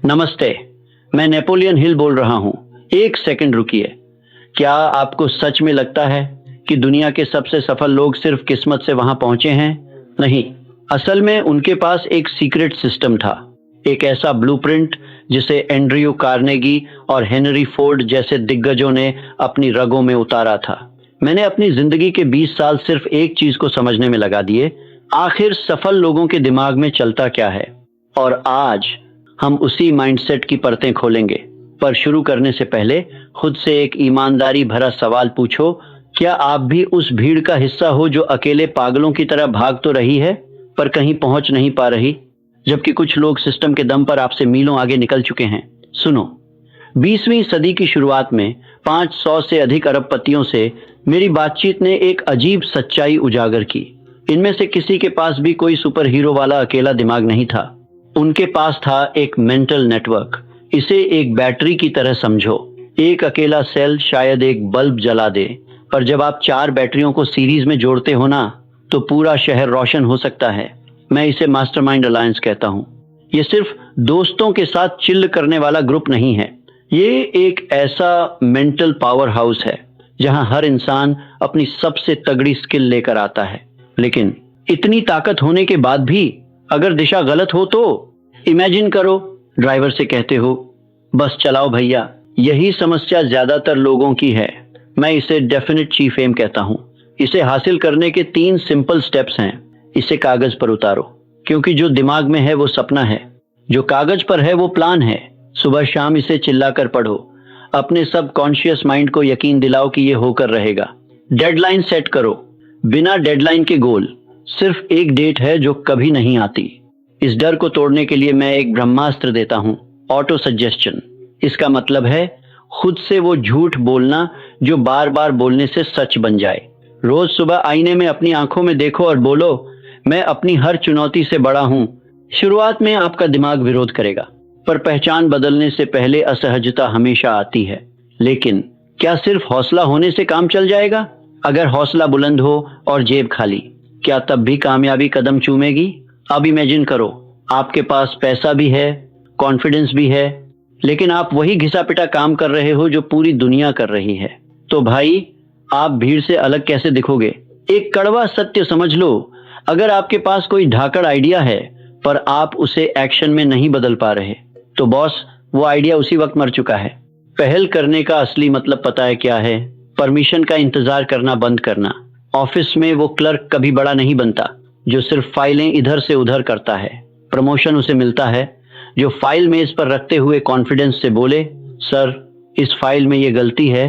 नमस्ते। मैं Napoleon Hill बोल रहा हूँ। एक सेकंड रुकिए। क्या आपको सच में लगता है कि दुनिया के सबसे सफल लोग सिर्फ किस्मत से वहां पहुंचे हैं? नहीं, असल में उनके पास एक सीक्रेट सिस्टम था। एक ऐसा ब्लूप्रिंट जिसे एंड्रयू कार्नेगी और हेनरी फोर्ड जैसे दिग्गजों ने अपनी रगों में उतारा था। मैंने अपनी जिंदगी के 20 साल सिर्फ एक चीज को समझने में लगा दिए, आखिर सफल लोगों के दिमाग में चलता क्या है। और आज हम उसी माइंडसेट की परतें खोलेंगे। पर शुरू करने से पहले खुद से एक ईमानदारी भरा सवाल पूछो, क्या आप भी उस भीड़ का हिस्सा हो जो अकेले पागलों की तरह भाग तो रही है पर कहीं पहुंच नहीं पा रही, जबकि कुछ लोग सिस्टम के दम पर आपसे मीलों आगे निकल चुके हैं? सुनो, 20वीं सदी की शुरुआत में 500 से अधिक अरबपतियों से मेरी बातचीत ने एक अजीब सच्चाई उजागर की। इनमें से किसी के पास भी कोई सुपर हीरो वाला अकेला दिमाग नहीं था। उनके पास था एक मेंटल नेटवर्क। इसे एक बैटरी की तरह समझो। एक अकेला सेल शायद एक बल्ब जला दे, पर जब आप 4 बैटरियों को सीरीज में जोड़ते हो ना, तो पूरा शहर रोशन हो सकता है। मैं इसे मास्टरमाइंड अलायंस कहता हूँ। ये सिर्फ दोस्तों के साथ चिल करने वाला ग्रुप नहीं है। ये एक ऐसा मेंटल पावर हाउस है जहां हर इंसान अपनी सबसे तगड़ी स्किल लेकर आता है। लेकिन इतनी ताकत होने के बाद भी अगर दिशा गलत हो तो इमेजिन करो, ड्राइवर से कहते हो, बस चलाओ भैया। यही समस्या ज्यादातर लोगों की है। मैं इसे डेफिनेट चीफ एम कहता हूँ। इसे हासिल करने के 3 सिंपल स्टेप्स हैं। इसे कागज पर उतारो, क्योंकि जो दिमाग में है वो सपना है, जो कागज पर है वो प्लान है। सुबह शाम इसे चिल्लाकर पढ़ो। अपने सब कॉन्शियस माइंड को यकीन दिलाओ कि ये होकर रहेगा। डेडलाइन सेट करो, बिना डेडलाइन के गोल। सिर्फ एक डेट है जो कभी नहीं आती। इस डर को तोड़ने के लिए मैं एक ब्रह्मास्त्र देता हूँ, ऑटो सजेशन। इसका मतलब है खुद से वो झूठ बोलना जो बार बार बोलने से सच बन जाए। रोज सुबह आईने में अपनी आंखों में देखो और बोलो, मैं अपनी हर चुनौती से बड़ा हूँ। शुरुआत में आपका दिमाग विरोध करेगा, पर पहचान बदलने से पहले असहजता हमेशा आती है। लेकिन क्या सिर्फ हौसला होने से काम चल जाएगा? अगर हौसला बुलंद हो और जेब खाली, क्या तब भी कामयाबी कदम चूमेगी? अब इमेजिन करो, आपके पास पैसा भी है, कॉन्फिडेंस भी है, लेकिन आप वही घिसा पिटा काम कर रहे हो जो पूरी दुनिया कर रही है। तो भाई, आप भीड़ से अलग कैसे दिखोगे? एक कड़वा सत्य समझ लो, अगर आपके पास कोई धाकड़ आइडिया है पर आप उसे एक्शन में नहीं बदल पा रहे, तो बॉस, वो आइडिया उसी वक्त मर चुका है। पहल करने का असली मतलब पता है क्या है? परमिशन का इंतजार करना बंद करना। ऑफिस में वो क्लर्क कभी बड़ा नहीं बनता जो सिर्फ फाइलें इधर से उधर करता है। प्रमोशन उसे मिलता है जो फाइल मेज पर रखते हुए कॉन्फिडेंस से बोले, सर, इस फाइल में ये गलती है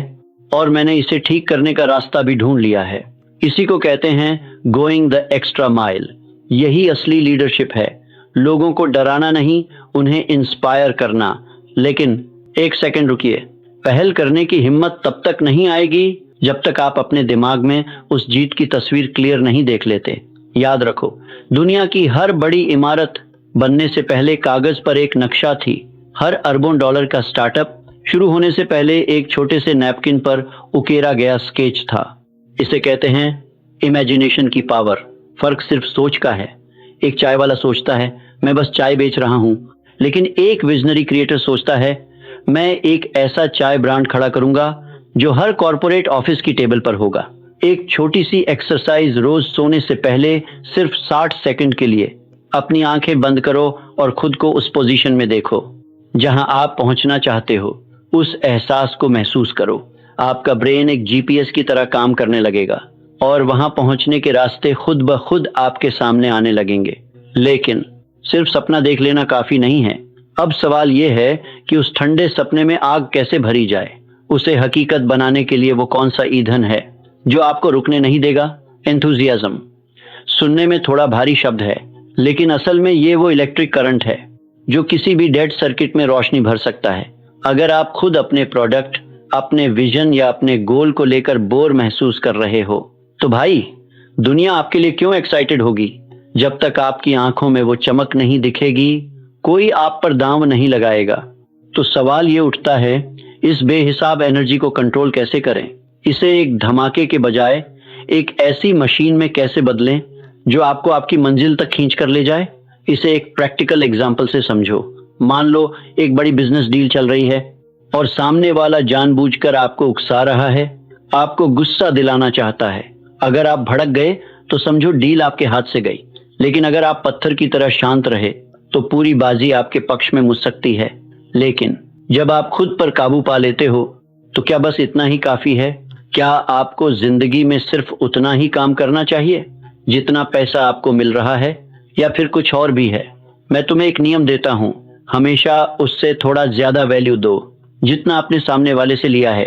और मैंने इसे ठीक करने का रास्ता भी ढूंढ लिया है। इसी को कहते हैं गोइंग द एक्स्ट्रा माइल। यही असली लीडरशिप है। लोगों को डराना नहीं, उन्हें इंस्पायर करना। लेकिन एक सेकंड रुकिए, पहल करने की हिम्मत तब तक नहीं आएगी जब तक आप अपने दिमाग में उस जीत की तस्वीर क्लियर नहीं देख लेते। याद रखो, दुनिया की हर बड़ी इमारत बनने से पहले कागज पर एक नक्शा थी। हर अरबों डॉलर का स्टार्टअप शुरू होने से पहले एक छोटे से नैपकिन पर उकेरा गया स्केच था। इसे कहते हैं इमेजिनेशन की पावर। फर्क सिर्फ सोच का है। एक चाय वाला सोचता है, मैं बस चाय बेच रहा हूं, लेकिन एक विजनरी क्रिएटर सोचता है, मैं एक ऐसा चाय ब्रांड खड़ा करूंगा जो हर कॉर्पोरेट ऑफिस की टेबल पर होगा। एक छोटी सी एक्सरसाइज, रोज सोने से पहले सिर्फ 60 सेकंड के लिए अपनी आंखें बंद करो और खुद को उस पोजीशन में देखो जहां आप पहुंचना चाहते हो। उस एहसास को महसूस करो। आपका ब्रेन एक जीपीएस की तरह काम करने लगेगा और वहां पहुंचने के रास्ते खुद ब खुद आपके सामने आने लगेंगे। लेकिन सिर्फ सपना देख लेना काफी नहीं है। अब सवाल यह है कि उस ठंडे सपने में आग कैसे भरी जाए। उसे हकीकत बनाने के लिए वो कौन सा ईंधन है जो आपको रुकने नहीं देगा? एंथुजियाज्म। सुनने में थोड़ा भारी शब्द है, लेकिन असल में ये वो इलेक्ट्रिक करंट है जो किसी भी डेड सर्किट में रोशनी भर सकता है। अगर आप खुद अपने प्रोडक्ट, अपने विजन या अपने गोल को लेकर बोर महसूस कर रहे हो, तो भाई, दुनिया आपके लिए क्यों एक्साइटेड होगी? जब तक आपकी आंखों में वो चमक नहीं दिखेगी, कोई आप पर दांव नहीं लगाएगा। तो सवाल ये उठता है, इस बेहिसाब एनर्जी को कंट्रोल कैसे करें? इसे एक धमाके के बजाय एक ऐसी मशीन में कैसे बदलें जो आपको आपकी मंजिल तक खींच कर ले जाए? इसे एक प्रैक्टिकल एग्जाम्पल से समझो। मान लो एक बड़ी बिजनेस डील चल रही है और सामने वाला जानबूझकर आपको उकसा रहा है, आपको गुस्सा दिलाना चाहता है। अगर आप भड़क गए तो समझो डील आपके हाथ से गई, लेकिन अगर आप पत्थर की तरह शांत रहे तो पूरी बाजी आपके पक्ष में मुड़ सकती है। लेकिन जब आप खुद पर काबू पा लेते हो तो क्या बस इतना ही काफी है? क्या आपको जिंदगी में सिर्फ उतना ही काम करना चाहिए जितना पैसा आपको मिल रहा है, या फिर कुछ और भी है? मैं तुम्हें एक नियम देता हूं, हमेशा उससे थोड़ा ज्यादा वैल्यू दो जितना आपने सामने वाले से लिया है।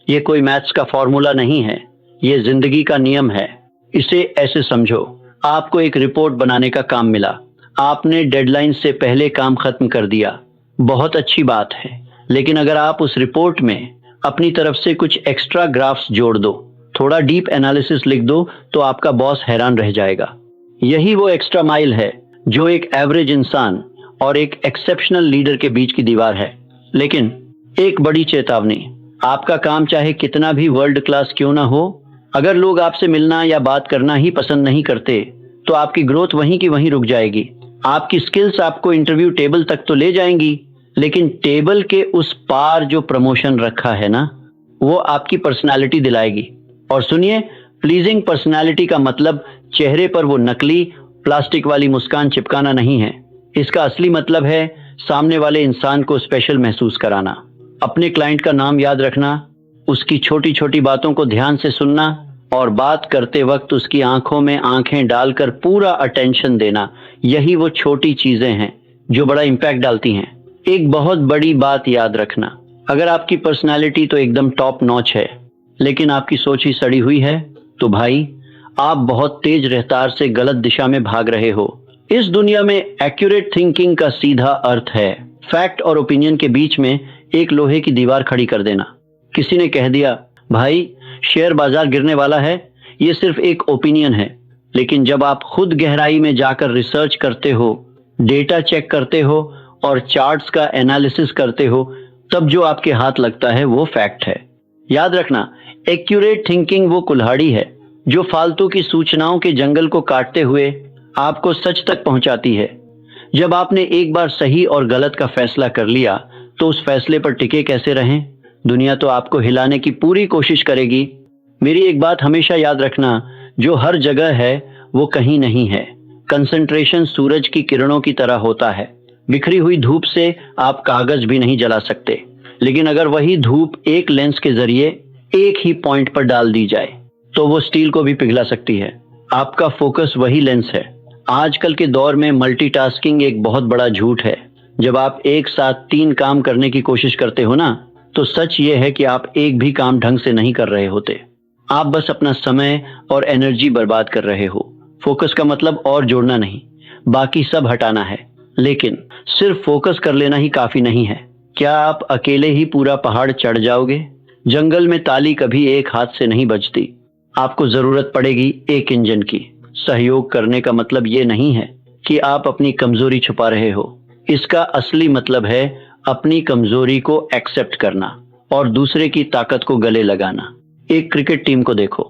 ये कोई मैथ्स का फॉर्मूला नहीं है, ये जिंदगी का नियम है। इसे ऐसे समझो, आपको एक रिपोर्ट बनाने का काम मिला, आपने डेडलाइन से पहले काम खत्म कर दिया, बहुत अच्छी बात है। लेकिन अगर आप उस रिपोर्ट में अपनी तरफ से कुछ एक्स्ट्रा ग्राफ्स जोड़ दो, थोड़ा डीप एनालिसिस लिख दो, तो आपका बॉस हैरान रह जाएगा। यही वो एक्स्ट्रा माइल है जो एक एवरेज इंसान और एक एक्सेप्शनल लीडर के बीच की दीवार है। लेकिन एक बड़ी चेतावनी, आपका काम चाहे कितना भी वर्ल्ड क्लास क्यों ना हो, अगर लोग आपसे मिलना या बात करना ही पसंद नहीं करते तो आपकी ग्रोथ वहीं की वहीं रुक जाएगी। आपकी स्किल्स आपको इंटरव्यू टेबल तक तो ले जाएंगी, लेकिन टेबल के उस पार जो प्रमोशन रखा है ना, वो आपकी पर्सनालिटी दिलाएगी। और सुनिए, प्लीजिंग पर्सनालिटी का मतलब चेहरे पर वो नकली प्लास्टिक वाली मुस्कान चिपकाना नहीं है। इसका असली मतलब है सामने वाले इंसान को स्पेशल महसूस कराना, अपने क्लाइंट का नाम याद रखना, उसकी छोटी छोटी बातों को ध्यान से सुनना और बात करते वक्त उसकी आंखों में आंखें डालकर पूरा अटेंशन देना। यही वो छोटी चीजें हैं जो बड़ा इम्पैक्ट डालती हैं। एक बहुत बड़ी बात याद रखना, अगर आपकी पर्सनालिटी तो एकदम टॉप नॉच है लेकिन आपकी सोच ही सड़ी हुई है, तो भाई आप बहुत तेज रफ्तार से गलत दिशा में भाग रहे हो। इस दुनिया में एक्यूरेट थिंकिंग का सीधा अर्थ है फैक्ट और ओपिनियन के बीच में एक लोहे की दीवार खड़ी कर देना। किसी ने कह दिया, भाई शेयर बाजार गिरने वाला है, ये सिर्फ एक ओपिनियन है। लेकिन जब आप खुद गहराई में जाकर रिसर्च करते हो, डेटा चेक करते हो और चार्ट्स का एनालिसिस करते हो, तब जो आपके हाथ लगता है वो फैक्ट है। याद रखना, एक्यूरेट थिंकिंग वो कुल्हाड़ी है जो फालतू की सूचनाओं के जंगल को काटते हुए आपको सच तक पहुंचाती है। जब आपने एक बार सही और गलत का फैसला कर लिया तो उस फैसले पर टिके कैसे रहें? दुनिया तो आपको हिलाने की पूरी कोशिश करेगी। मेरी एक बात हमेशा याद रखना, जो हर जगह है वो कहीं नहीं है। कंसंट्रेशन सूरज की किरणों की तरह होता है। बिखरी हुई धूप से आप कागज भी नहीं जला सकते, लेकिन अगर वही धूप एक लेंस के जरिए एक ही पॉइंट पर डाल दी जाए तो वो स्टील को भी पिघला सकती है। आपका फोकस वही लेंस है। आजकल के दौर में मल्टीटास्किंग एक बहुत बड़ा झूठ है। जब आप एक साथ 3 काम करने की कोशिश करते हो ना, तो सच ये है कि आप एक भी काम ढंग से नहीं कर रहे होते। आप बस अपना समय और एनर्जी बर्बाद कर रहे हो। फोकस का मतलब और जोड़ना नहीं, बाकी सब हटाना है। लेकिन सिर्फ फोकस कर लेना ही काफी नहीं है। क्या आप अकेले ही पूरा पहाड़ चढ़ जाओगे? जंगल में ताली कभी एक हाथ से नहीं बजती। आपको जरूरत पड़ेगी एक इंजन की। सहयोग करने का मतलब ये नहीं है कि आप अपनी कमजोरी छुपा रहे हो। इसका असली मतलब है अपनी कमजोरी को एक्सेप्ट करना और दूसरे की ताकत को गले लगाना। एक क्रिकेट टीम को देखो,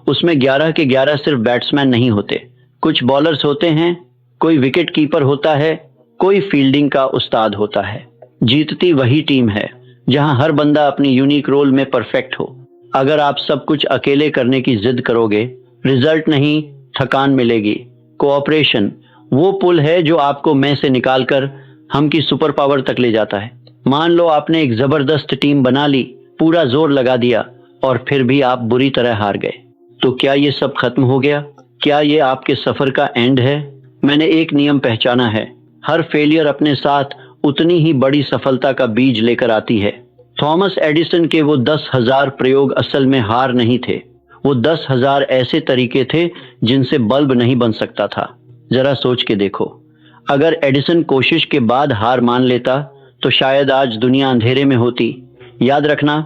उसमें 11 के 11 सिर्फ बैट्समैन नहीं होते। कुछ बॉलर्स होते हैं, कोई विकेट कीपर होता है, कोई फील्डिंग का उस्ताद होता है। जीतती वही टीम है जहां हर बंदा अपनी यूनिक रोल में परफेक्ट हो। अगर आप सब कुछ अकेले करने की जिद करोगे, रिजल्ट नहीं, थकान मिलेगी। कोऑपरेशन वो पुल है जो आपको मैं से निकालकर हम की सुपर पावर तक ले जाता है। मान लो आपने एक जबरदस्त टीम बना ली, पूरा जोर लगा दिया और फिर भी आप बुरी तरह हार गए, तो क्या ये सब खत्म हो गया? क्या ये आपके सफर का एंड है? मैंने एक नियम पहचाना है, हर फेलियर अपने साथ उतनी ही बड़ी सफलता का बीज लेकर आती है। थॉमस एडिसन के वो 10,000 प्रयोग असल में हार नहीं थे, वो 10,000 ऐसे तरीके थे जिनसे बल्ब नहीं बन सकता था। जरा सोच के देखो, अगर एडिसन कोशिश के बाद हार मान लेता तो शायद आज दुनिया अंधेरे में होती। याद रखना,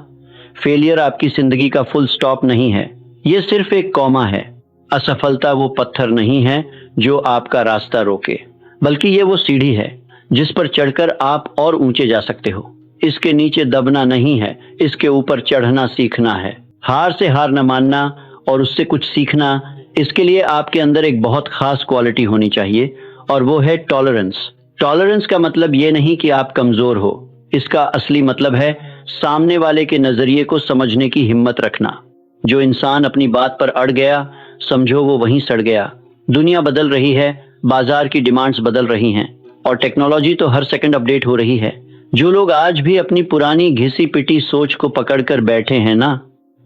फेलियर आपकी जिंदगी का फुल स्टॉप नहीं है, ये सिर्फ एक कॉमा है। असफलता वो पत्थर नहीं है जो आपका रास्ता रोके, बल्कि ये वो सीढ़ी है जिस पर चढ़कर आप और ऊंचे जा सकते हो। इसके नीचे दबना नहीं है, इसके ऊपर चढ़ना सीखना है। हार से हार न मानना और उससे कुछ सीखना, इसके लिए आपके अंदर एक बहुत खास क्वालिटी होनी चाहिए और वो है टॉलरेंस। टॉलरेंस का मतलब ये नहीं कि आप कमजोर हो, इसका असली मतलब है सामने वाले के नजरिए को समझने की हिम्मत रखना। जो इंसान अपनी बात पर अड़ गया, समझो वो वहीं सड़ गया। दुनिया बदल रही है, बाजार की डिमांड्स बदल रही हैं और टेक्नोलॉजी तो हर सेकंड अपडेट हो रही है। जो लोग आज भी अपनी पुरानी घिसी पिटी सोच को पकड़कर बैठे हैं ना,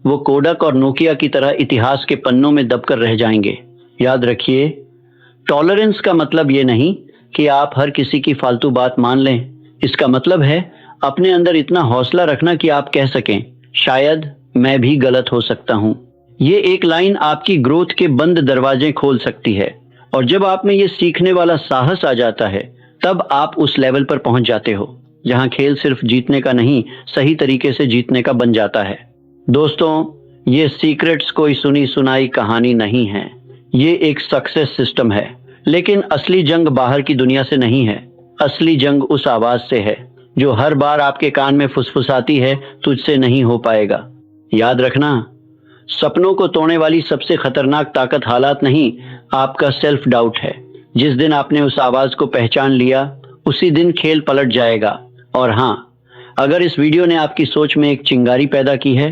वो कोडक और नोकिया की तरह इतिहास के पन्नों में दबकर रह जाएंगे। याद रखिए, टॉलरेंस का मतलब ये नहीं कि आप हर किसी की फालतू बात मान लें। इसका मतलब है अपने अंदर इतना हौसला रखना कि आप कह सकें, शायद मैं भी गलत हो सकता हूं। ये एक लाइन आपकी ग्रोथ के बंद दरवाजे खोल सकती है। और जब आप में ये सीखने वाला साहस आ जाता है, तब आप उस लेवल पर पहुंच जाते हो जहां खेल सिर्फ जीतने का नहीं, सही तरीके से जीतने का बन जाता है। दोस्तों, ये सीक्रेट्स कोई सुनी सुनाई कहानी नहीं है, ये एक सक्सेस सिस्टम है। लेकिन असली जंग बाहर की दुनिया से नहीं है, असली जंग उस आवाज से है जो हर बार आपके कान में फुसफुसाती है, तुझसे नहीं हो पाएगा। याद रखना, सपनों को तोड़ने वाली सबसे खतरनाक ताकत हालात नहीं, आपका सेल्फ डाउट है। जिस दिन आपने उस आवाज को पहचान लिया, उसी दिन खेल पलट जाएगा। और हाँ, अगर इस वीडियो ने आपकी सोच में एक चिंगारी पैदा की है,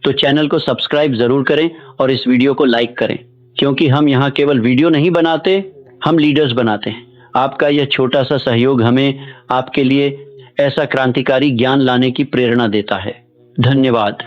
तो चैनल को सब्सक्राइब जरूर करें और इस वीडियो को लाइक करें, क्योंकि हम यहाँ केवल वीडियो नहीं बनाते, हम लीडर्स बनाते हैं। आपका यह छोटा सा सहयोग हमें आपके लिए ऐसा क्रांतिकारी ज्ञान लाने की प्रेरणा देता है। धन्यवाद।